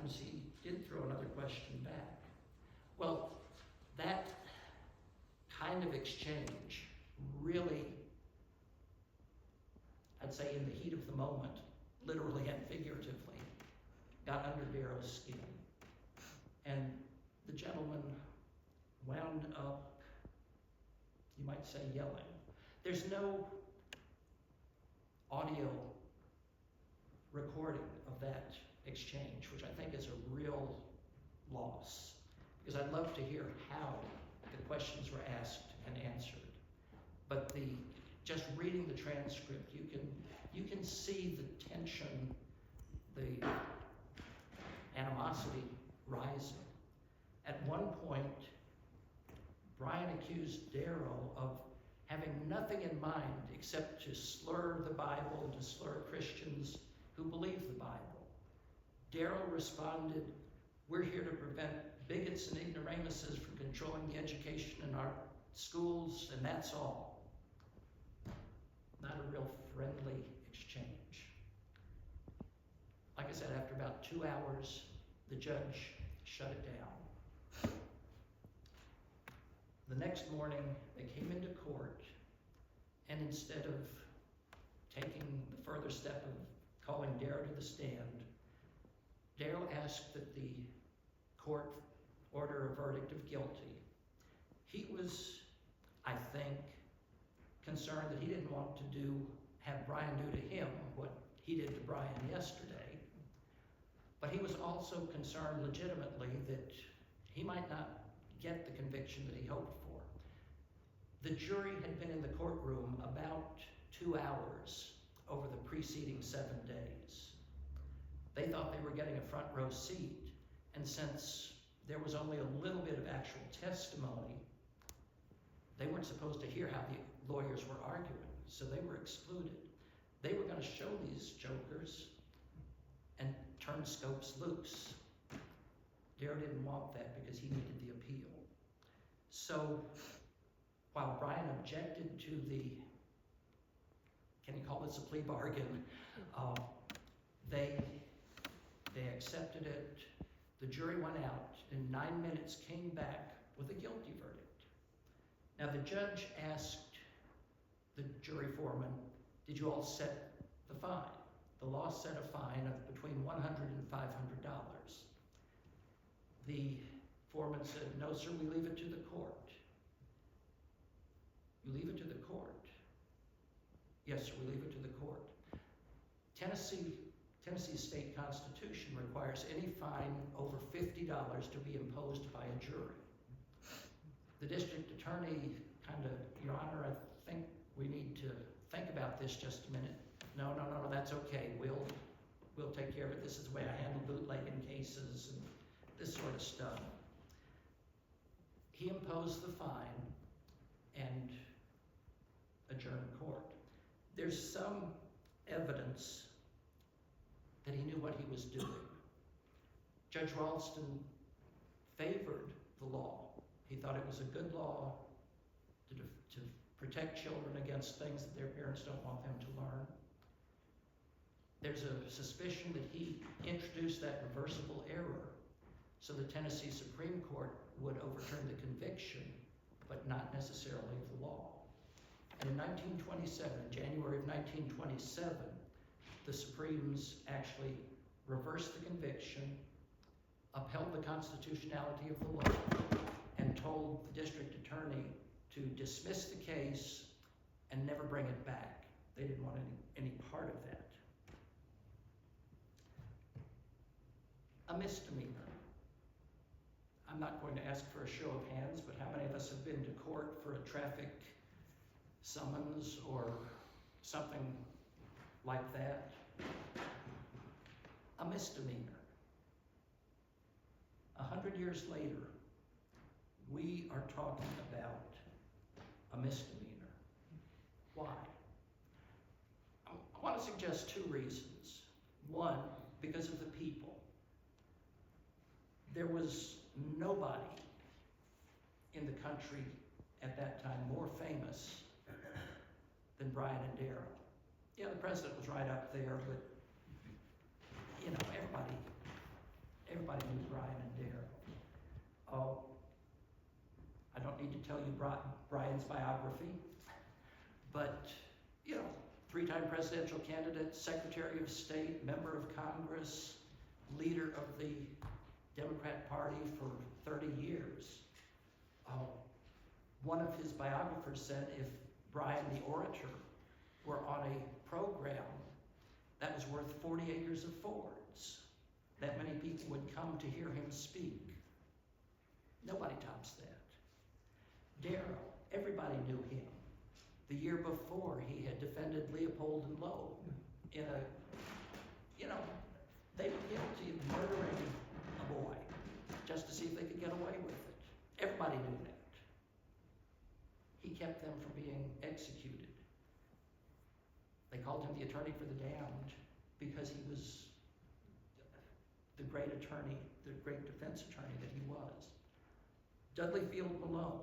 times he did throw another question back. Well, that kind of exchange really, I'd say in the heat of the moment, literally and figuratively, got under Darrow's skin. And the gentleman wound up, you might say, yelling. There's no audio recording of that exchange, which I think is a real loss, because I'd love to hear how the questions were asked and answered. But just reading the transcript, you can see the tension, the animosity rising. At one point, Brian accused Darrow of having nothing in mind except to slur the Bible and to slur Christians who believe the Bible. Darrow responded, "We're here to prevent bigots and ignoramuses from controlling the education in our schools, and that's all." Not a real friendly exchange. Like I said, after about 2 hours, the judge shut it down. The next morning, they came into court, and instead of taking the further step of calling Darrow to the stand, Darrow asked that the court order a verdict of guilty. He was, I think, concerned that he didn't want to have Brian do to him what he did to Brian yesterday. But he was also concerned legitimately that he might not get the conviction that he hoped for. The jury had been in the courtroom about 2 hours over the preceding 7 days. They thought they were getting a front row seat, and since there was only a little bit of actual testimony, they weren't supposed to hear how the lawyers were arguing, so they were excluded. They were going to show these jokers and turn Scopes loose. Darrow didn't want that because he needed the appeal. So while Brian objected to can you call this a plea bargain? They accepted it. The jury went out. In 9 minutes, came back with a guilty verdict. Now the judge asked the jury foreman, "Did you all set the fine?" The law set a fine of between $100 and $500. The foreman said, "No, sir, we leave it to the court." "You leave it to the court?" "Yes, sir, we leave it to the court." Tennessee's state constitution requires any fine over $50 to be imposed by a jury. The district attorney "Your Honor, I think we need to think about this just a minute." No, that's okay. We'll take care of it. This is the way I handle bootlegging cases and this sort of stuff. He imposed the fine and adjourned court. There's some evidence that he knew what he was doing. Judge Ralston favored the law. He thought it was a good law to protect children against things that their parents don't want them to learn. There's a suspicion that he introduced that reversible error so the Tennessee Supreme Court would overturn the conviction, but not necessarily the law. And in 1927, in January of 1927, the Supremes actually reversed the conviction, upheld the constitutionality of the law, and told the district attorney to dismiss the case and never bring it back. They didn't want any part of that. A misdemeanor. I'm not going to ask for a show of hands, but how many of us have been to court for a traffic summons or something like that? A misdemeanor. 100 years later, we are talking about a misdemeanor. Why? I want to suggest 2 reasons. One, because of the people. There was nobody in the country at that time more famous than Brian and Darrow. Yeah, the president was right up there, but everybody tell you Brian's biography, but, you know, 3-time presidential candidate, Secretary of State, member of Congress, leader of the Democrat Party for 30 years. One of his biographers said if Brian the orator were on a program that was worth 40 acres of Fords, that many people would come to hear him speak. Nobody tops that. Darrell, everybody knew him. The year before, he had defended Leopold and Loeb in a, you know, they were guilty of murdering a boy just to see if they could get away with it. Everybody knew that. He kept them from being executed. They called him the attorney for the damned because he was the great attorney, the great defense attorney that he was. Dudley Field Malone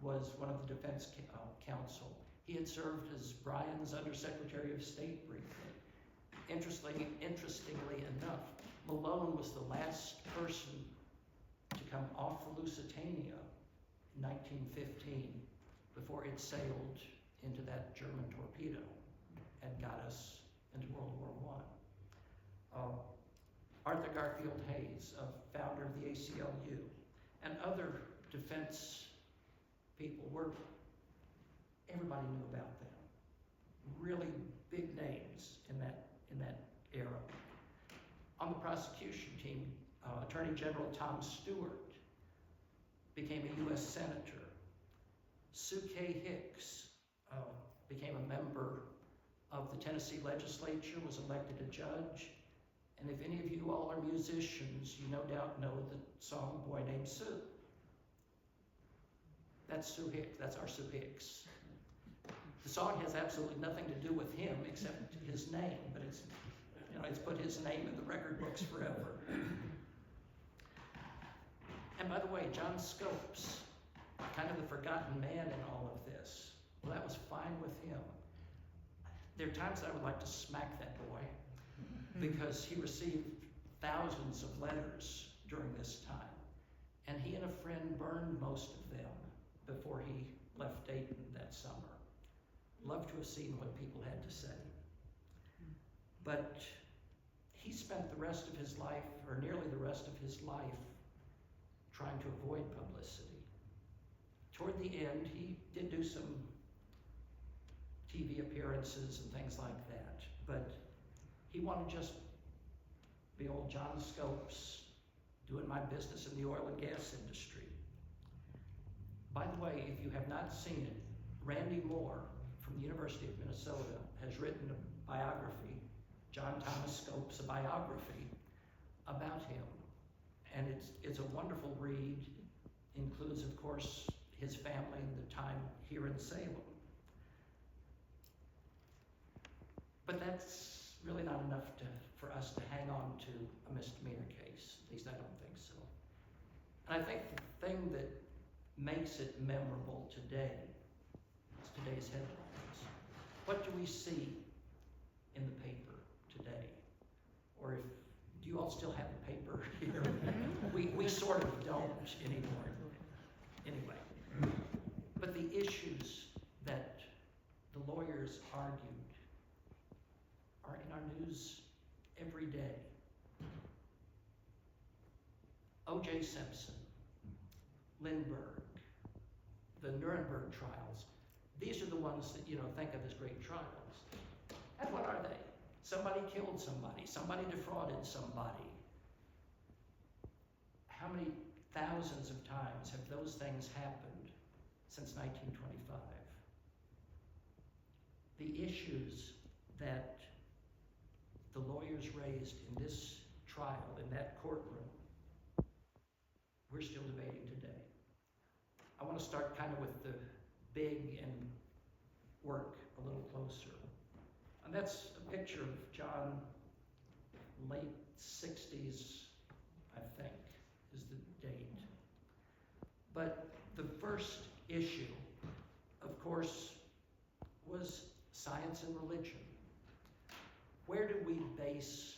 was one of the defense counsel. He had served as Brian's Undersecretary of State briefly. Interestingly enough, Malone was the last person to come off the Lusitania in 1915 before it sailed into that German torpedo and got us into World War I. Arthur Garfield Hayes, a founder of the ACLU, and other defense people everybody knew about them. Really big names in that era. On the prosecution team, Attorney General Tom Stewart became a U.S. Senator. Sue K. Hicks became a member of the Tennessee legislature, was elected a judge. And if any of you all are musicians, you no doubt know the song Boy Named Sue. That's Sue Hicks, that's our Sue Hicks. The song has absolutely nothing to do with him except his name, but it's, you know, it's put his name in the record books forever. And by the way, John Scopes, kind of the forgotten man in all of this. Well, that was fine with him. There are times I would like to smack that boy because he received thousands of letters during this time. And he and a friend burned most of them before he left Dayton that summer. Loved to have seen what people had to say. But he spent the rest of his life, or nearly the rest of his life, trying to avoid publicity. Toward the end, he did do some TV appearances and things like that, but he wanted to just be old John Scopes, doing my business in the oil and gas industry. By the way, if you have not seen it, Randy Moore from the University of Minnesota has written a biography, John Thomas Scopes, a biography about him. And it's a wonderful read. Includes, of course, his family and the time here in Salem. But that's really not enough for us to hang on to a misdemeanor case. At least I don't think so. And I think the thing that makes it memorable today is today's headlines. What do we see in the paper today? Or do you all still have the paper here? we sort of don't anymore. Anyway, but the issues that the lawyers argued are in our news every day. O.J. Simpson, Lindbergh, the Nuremberg trials. These are the ones that, think of as great trials. And what are they? Somebody killed somebody. Somebody defrauded somebody. How many thousands of times have those things happened since 1925? The issues that the lawyers raised in this trial, in that courtroom, we're still debating today. I want to start kind of with the big and work a little closer. And that's a picture of John, late 60s, I think, is the date. But the first issue, of course, was science and religion. Where do we base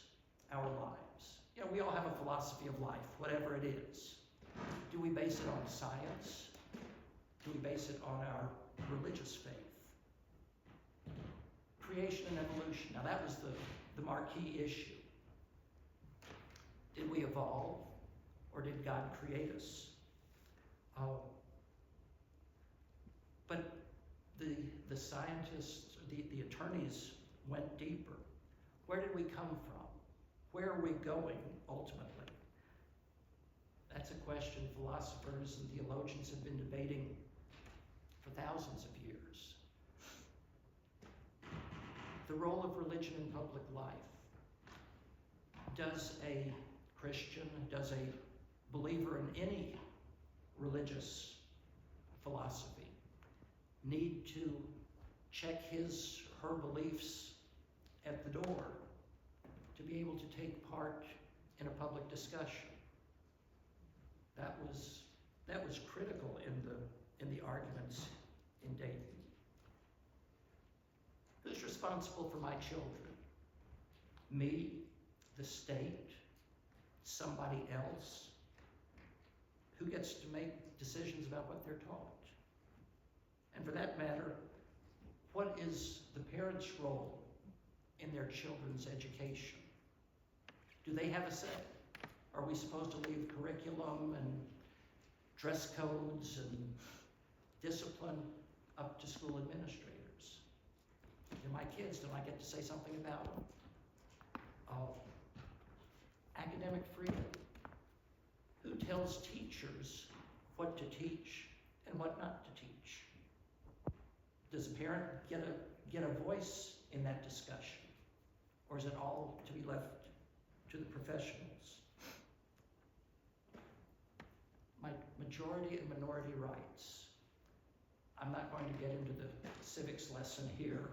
our lives? We all have a philosophy of life, whatever it is. Do we base it on science? Do we base it on our religious faith? Creation and evolution. Now that was the marquee issue. Did we evolve, or did God create us? But the scientists, the attorneys went deeper. Where did we come from? Where are we going ultimately? That's a question philosophers and theologians have been debating for thousands of years. The role of religion in public life. Does a Christian, does a believer in any religious philosophy need to check his or her beliefs at the door to be able to take part in a public discussion? That was critical in the arguments in Dayton. Who's responsible for my children? Me, the state, somebody else? Who gets to make decisions about what they're taught? And for that matter, what is the parent's role in their children's education? Do they have a say? Are we supposed to leave curriculum and dress codes and discipline up to school administrators? They're my kids, don't I get to say something about them? Academic freedom. Who tells teachers what to teach and what not to teach? Does a parent get a voice in that discussion? Or is it all to be left to the professionals? My majority and minority rights. I'm not going to get into the civics lesson here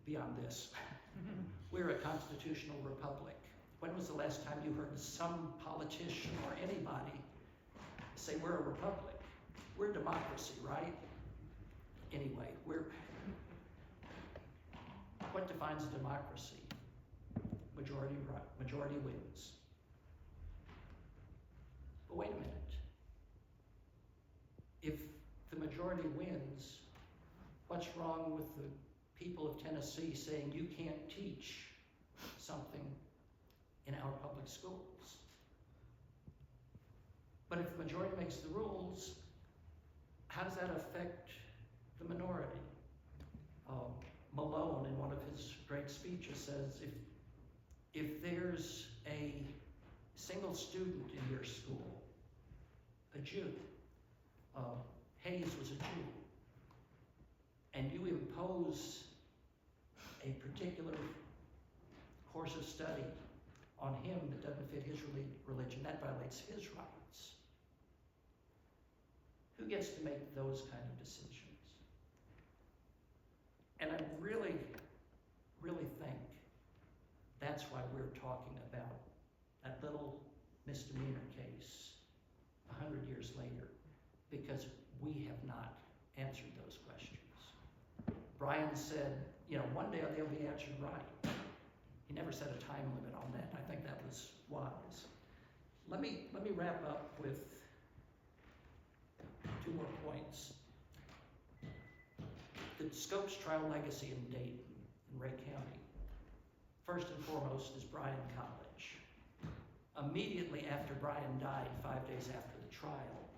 beyond this. We're a constitutional republic. When was the last time you heard some politician or anybody say we're a republic? We're a democracy, right? Anyway, what defines a democracy? Majority wins. But wait a minute. If the majority wins, what's wrong with the people of Tennessee saying you can't teach something in our public schools? But if the majority makes the rules, how does that affect the minority? Malone, in one of his great speeches, says if there's a single student in your school, a Jew, Hayes was a Jew, and you impose a particular course of study on him that doesn't fit his religion, that violates his rights. Who gets to make those kind of decisions? And I really, really think that's why we're talking about that little misdemeanor case 100 years later, because we have not answered those questions. Brian said, one day they'll be answered right. He never set a time limit on that. I think that was wise. Let me wrap up with 2 more points. The Scopes trial legacy in Dayton, in Ray County. First and foremost is Bryan College. Immediately after Bryan died, 5 days after the trial,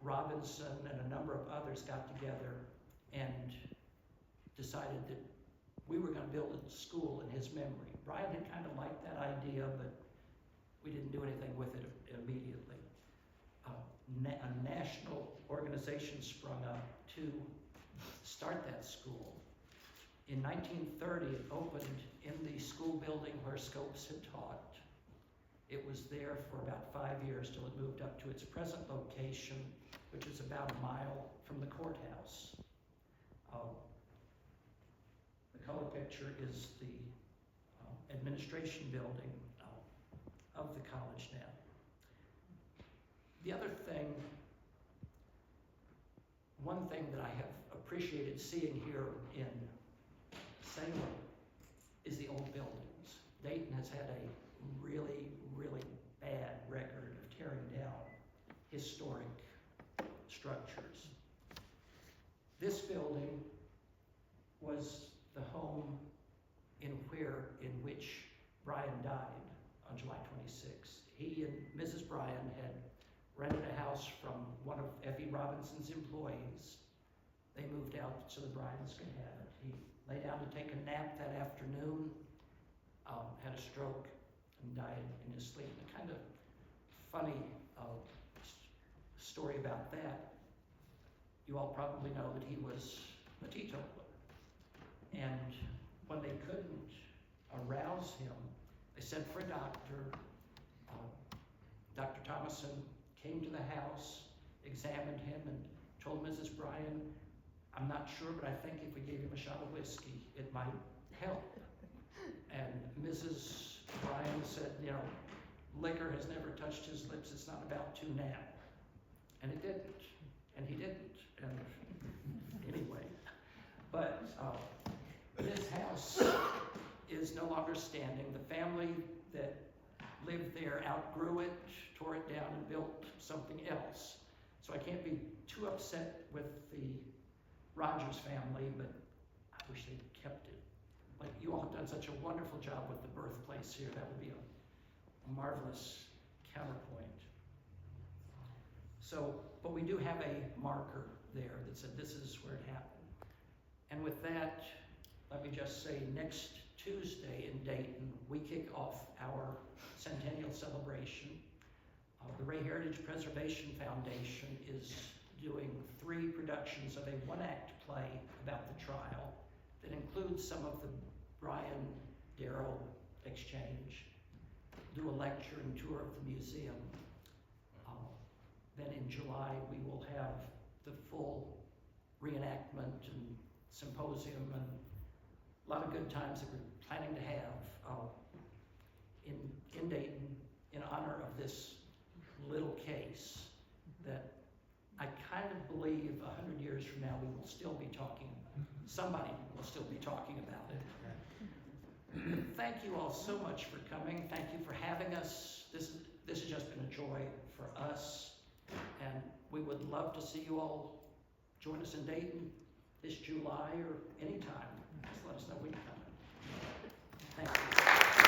Robinson and a number of others got together and decided that we were going to build a school in his memory. Bryan had kind of liked that idea, but we didn't do anything with it immediately. A national organization sprung up to start that school. In 1930, it opened in the school building where Scopes had taught. It was there for about 5 years till it moved up to its present location, which is about a mile from the courthouse. The color picture is the administration building of the college now. The other thing, one thing that I have appreciated seeing here in Salem is the old buildings. Dayton has had a really, really bad record historic structures. This building was the home in which Bryan died on July 26th. He and Mrs. Bryan had rented a house from one of Effie Robinson's employees. They moved out so the Bryans could have it. He lay down to take a nap that afternoon, had a stroke, and died in his sleep. A kind of funny story about that. You all probably know that he was a teetotaler. And when they couldn't arouse him, they sent for a doctor. Dr. Thomason came to the house, examined him, and told Mrs. Bryan, "I'm not sure, but I think if we gave him a shot of whiskey, it might help." And Mrs. Bryan said, liquor has never touched his lips. It's not about to now. And it didn't. And he didn't. And anyway, but this house is no longer standing. The family that lived there outgrew it, tore it down, and built something else. So I can't be too upset with the Rogers family, but I wish they'd kept it. Like, you all have done such a wonderful job with the birthplace here. That would be a marvelous counterpoint. So, but we do have a marker there that said this is where it happened. And with that, let me just say, next Tuesday in Dayton, we kick off our centennial celebration. The Ray Heritage Preservation Foundation is doing 3 productions of a 1-act play about the trial that includes some of the Bryan-Darrell exchange, do a lecture and tour of the museum. Then in July, we will have the full reenactment and symposium and a lot of good times that we're planning to have in Dayton in honor of this little case that I kind of believe 100 years from now we will still be talking, somebody will still be talking about it. Thank you all so much for coming. Thank you for having us. This has just been a joy for us, and we would love to see you all join us in Dayton this July or anytime. Just let us know when you're coming. Thank you.